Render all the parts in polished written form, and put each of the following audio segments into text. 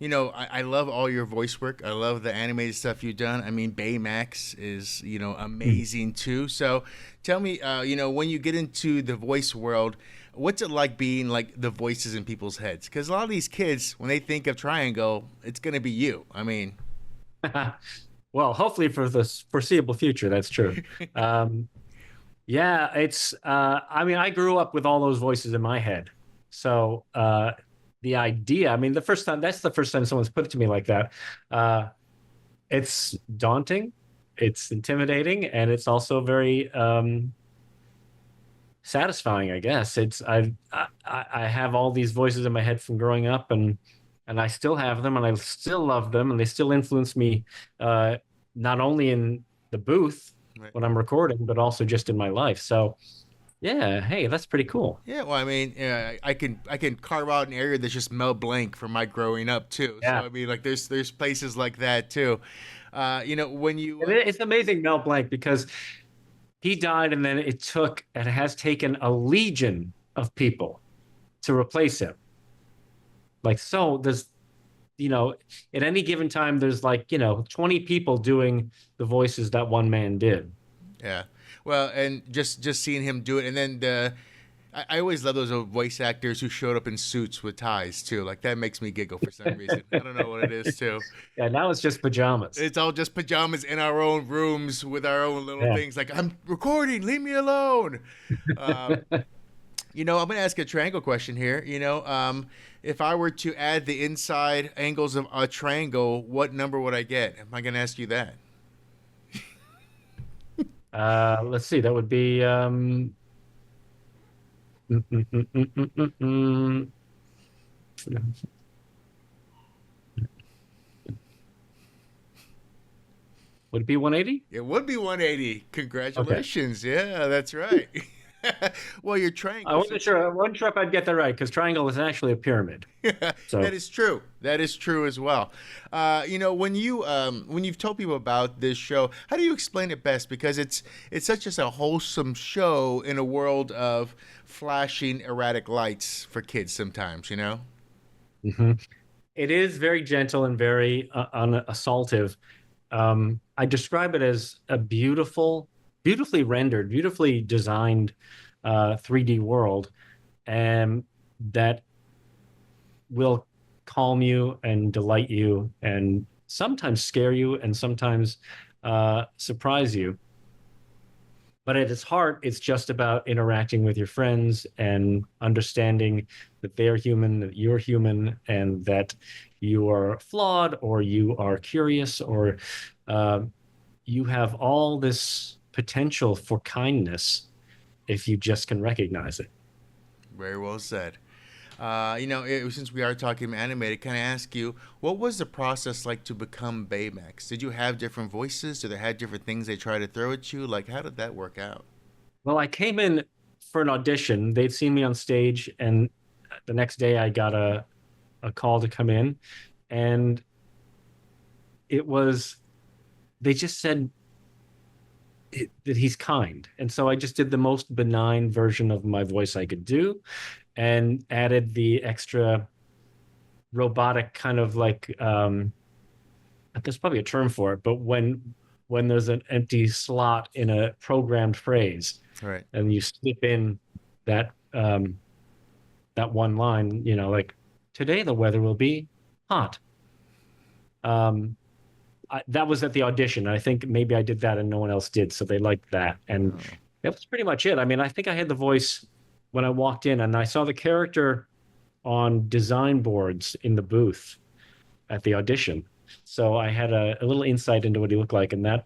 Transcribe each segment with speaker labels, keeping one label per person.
Speaker 1: I love all your voice work. I love the animated stuff you've done. I mean, Baymax is, amazing too. So tell me, when you get into the voice world, what's it like being like the voices in people's heads? Because a lot of these kids, when they think of Triangle, it's going to be you. I mean,
Speaker 2: Well, hopefully for the foreseeable future, that's true. Um, yeah, I mean, I grew up with all those voices in my head. So the idea, I mean, that's the first time someone's put it to me like that. Uh, it's daunting, it's intimidating, and it's also very satisfying, I guess. I have all these voices in my head from growing up, and I still have them, and I still love them, and they still influence me, uh, not only in the booth
Speaker 1: right.
Speaker 2: when I'm recording, but also just in my life. So yeah, hey, that's pretty cool.
Speaker 1: Yeah, well, I mean, I can carve out an area that's just Mel Blanc from my growing up too. So
Speaker 2: Yeah.
Speaker 1: I mean, like there's places like that too. When you
Speaker 2: It's amazing, Mel Blanc, because he died, and then it has taken a legion of people to replace him. Like, so you know, at any given time, there's like, 20 people doing the voices that one man did.
Speaker 1: yeah, well, and just seeing him do it, and then I always love those old voice actors who showed up in suits with ties too. Like that makes me giggle for some reason. I don't know what it is too.
Speaker 2: Yeah, now it's just pajamas.
Speaker 1: It's all just pajamas in our own rooms with our own little
Speaker 2: Yeah.
Speaker 1: things. Like I'm recording, leave me alone. Uh, I'm going to ask a triangle question here. If I were to add the inside angles of a triangle, what number would I get? Am I going to ask you that?
Speaker 2: Let's see. That would be mm, mm, mm, mm, mm, mm, mm. Would it be 180?
Speaker 1: It would be 180.
Speaker 2: Okay.
Speaker 1: Congratulations. Yeah, that's right. Well, your triangle.
Speaker 2: I wasn't sure if I'd get that right, because triangle is actually a pyramid.
Speaker 1: That
Speaker 2: So,
Speaker 1: is true. That is true as well. When you've told people about this show, how do you explain it best? Because it's such as a wholesome show in a world of flashing erratic lights for kids. Sometimes,
Speaker 2: mhm. It is very gentle and very unassaultive. I describe it as a beautifully rendered, beautifully designed 3D world, and that will calm you and delight you, and sometimes scare you, and sometimes surprise you. But at its heart, it's just about interacting with your friends and understanding that they are human, that you're human, and that you are flawed, or you are curious, or uh, you have all this potential for kindness if you just can recognize it.
Speaker 1: very well said. Since we are talking animated, can I ask you what was the process like to become Baymax? Did you have different voices? Did they have different things they tried to throw at you? Like, how did that work out?
Speaker 2: Well, I came in for an audition. They'd seen me on stage, and the next day I got a call to come in, and it was, they just said that he's kind. And so I just did the most benign version of my voice I could do, and added the extra robotic kind of like, there's probably a term for it, but when there's an empty slot in a programmed phrase,
Speaker 1: All right.
Speaker 2: and you slip in that that one line, like, today the weather will be hot. Um, that was at the audition. I think maybe I did that and no one else did, so they liked that, and
Speaker 1: Oh,
Speaker 2: that was pretty much it. I mean, I think I had the voice when I walked in, and I saw the character on design boards in the booth at the audition. So I had a little insight into what he looked like, and that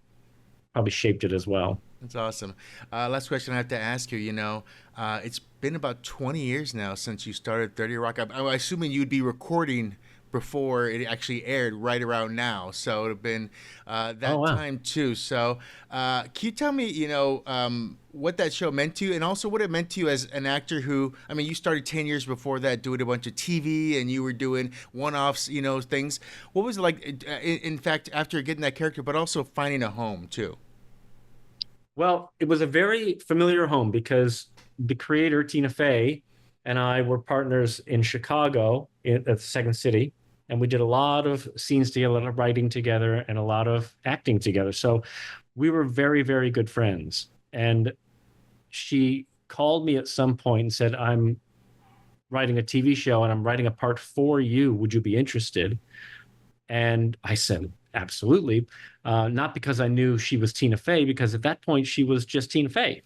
Speaker 2: probably shaped it as well.
Speaker 1: that's awesome. Last question I have to ask you. It's been about 20 years now since you started 30 Rock. I'm assuming you'd be recording before it actually aired right around now. So it would have been
Speaker 2: Oh,
Speaker 1: that
Speaker 2: wow.
Speaker 1: time too. So can you tell me, what that show meant to you, and also what it meant to you as an actor who, I mean, you started 10 years before that doing a bunch of TV and you were doing one-offs, things. What was it like, in fact, after getting that character, but also finding a home too?
Speaker 2: Well, it was a very familiar home, because the creator, Tina Fey, and I were partners in Chicago at the Second City. and we did a lot of scenes together, a lot of writing together, and a lot of acting together. So we were very, very good friends. And she called me at some point and said, I'm writing a TV show and I'm writing a part for you. Would you be interested? And I said, absolutely. Not because I knew she was Tina Fey, because at that point she was just Tina Fey.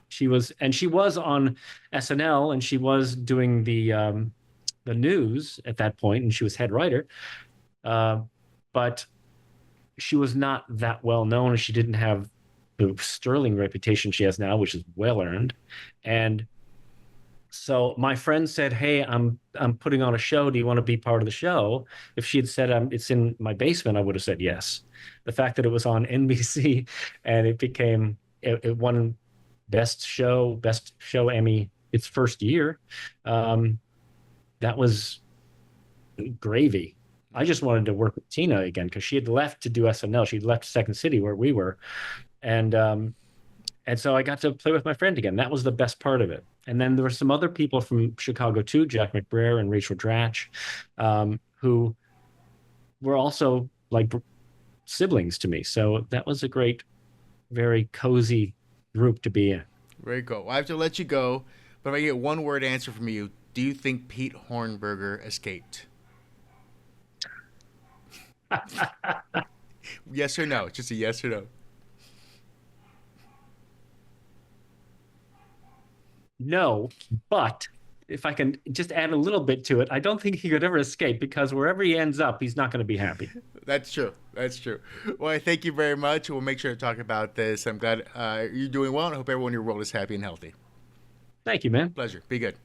Speaker 2: She was on SNL, and she was doing the news at that point, and she was head writer. Uh, but she was not that well known, and she didn't have the sterling reputation she has now, which is well earned. And so my friend said, "Hey, I'm putting on a show. Do you want to be part of the show?" If she had said, "It's in my basement," I would have said yes. The fact that it was on NBC and it won best show Emmy its first year, um, that was gravy. I just wanted to work with Tina again because she had left to do SNL. She'd left Second City where we were, and so I got to play with my friend again. That was the best part of it. And then there were some other people from Chicago too, Jack McBrayer and Rachel Dratch, who were also like siblings to me. So that was a great, very cozy group to be in.
Speaker 1: Very cool. Well, I have to let you go, but if I get one word answer from you, do you think Pete Hornberger escaped? Yes or no? Just a yes or no.
Speaker 2: No, but if I can just add a little bit to it, I don't think he could ever escape because wherever he ends up, he's not going to be happy.
Speaker 1: That's true. That's true. Well, I thank you very much. We'll make sure to talk about this. I'm glad you're doing well, and I hope everyone in your world is happy and healthy.
Speaker 2: Thank you, man.
Speaker 1: Pleasure. Be good.